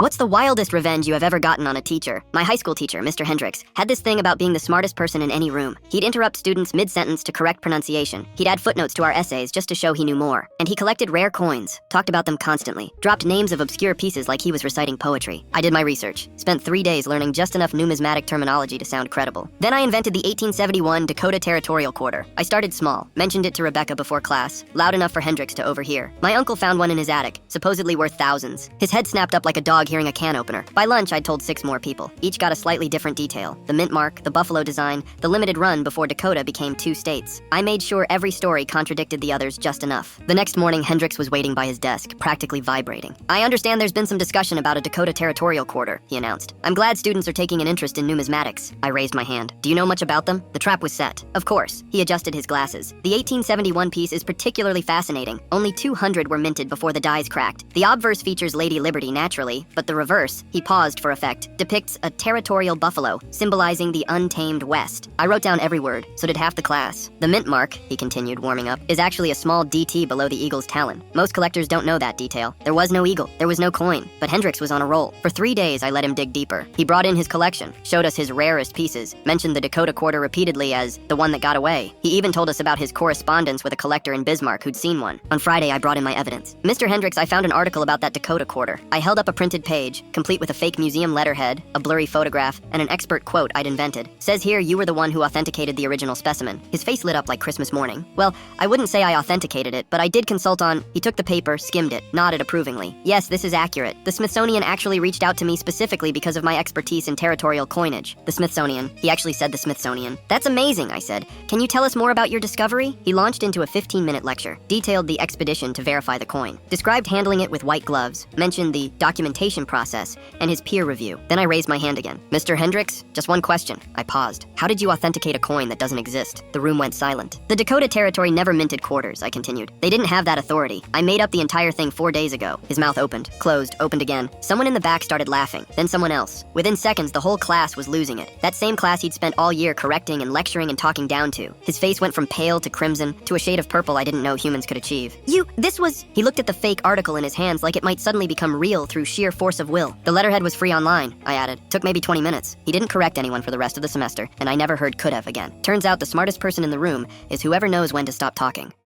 What's the wildest revenge you have ever gotten on a teacher? My high school teacher, Mr. Hendricks, had this thing about being the smartest person in any room. He'd interrupt students mid-sentence to correct pronunciation. He'd add footnotes to our essays just to show he knew more. And he collected rare coins, talked about them constantly, dropped names of obscure pieces like he was reciting poetry. I did my research, spent 3 days learning just enough numismatic terminology to sound credible. Then I invented the 1871 Dakota Territorial Quarter. I started small, mentioned it to Rebecca before class, loud enough for Hendricks to overhear. My uncle found one in his attic, supposedly worth thousands. His head snapped up like a dog hearing a can opener. By lunch, I'd told 6 more people. Each got a slightly different detail. The mint mark, the buffalo design, the limited run before Dakota became 2 states. I made sure every story contradicted the others just enough. The next morning, Hendricks was waiting by his desk, practically vibrating. "I understand there's been some discussion about a Dakota Territorial Quarter," he announced. "I'm glad students are taking an interest in numismatics." I raised my hand. "Do you know much about them?" The trap was set. Of course. He adjusted his glasses. "The 1871 piece is particularly fascinating. Only 200 were minted before the dies cracked. The obverse features Lady Liberty naturally, but the reverse," he paused for effect, "depicts a territorial buffalo, symbolizing the untamed West." I wrote down every word, so did half the class. "The mint mark," he continued, warming up, "is actually a small DT below the eagle's talon. Most collectors don't know that detail. There was no eagle, there was no coin, but Hendricks was on a roll. For 3 days, I let him dig deeper. He brought in his collection, showed us his rarest pieces, mentioned the Dakota Quarter repeatedly as the one that got away. He even told us about his correspondence with a collector in Bismarck who'd seen one. On Friday, I brought in my evidence. "Mr. Hendricks, I found an article about that Dakota Quarter." I held up a printed page, complete with a fake museum letterhead, a blurry photograph, and an expert quote I'd invented. "Says here you were the one who authenticated the original specimen." His face lit up like Christmas morning. "Well, I wouldn't say I authenticated it, but I did consult on..." He took the paper, skimmed it, nodded approvingly. "Yes, this is accurate. The Smithsonian actually reached out to me specifically because of my expertise in territorial coinage." The Smithsonian. He actually said the Smithsonian. "That's amazing," I said. "Can you tell us more about your discovery?" He launched into a 15-minute lecture, detailed the expedition to verify the coin, described handling it with white gloves, mentioned the documentation process, and his peer review. Then I raised my hand again. "Mr. Hendricks, just one question." I paused. "How did you authenticate a coin that doesn't exist?" The room went silent. "The Dakota Territory never minted quarters," I continued. "They didn't have that authority. I made up the entire thing 4 days ago." His mouth opened, closed, opened again. Someone in the back started laughing, then someone else. Within seconds, the whole class was losing it. That same class he'd spent all year correcting and lecturing and talking down to. His face went from pale to crimson to a shade of purple I didn't know humans could achieve. This was..." He looked at the fake article in his hands like it might suddenly become real through sheer force of will. "The letterhead was free online," I added. "Took maybe 20 minutes. He didn't correct anyone for the rest of the semester, and I never heard could have again. Turns out the smartest person in the room is whoever knows when to stop talking."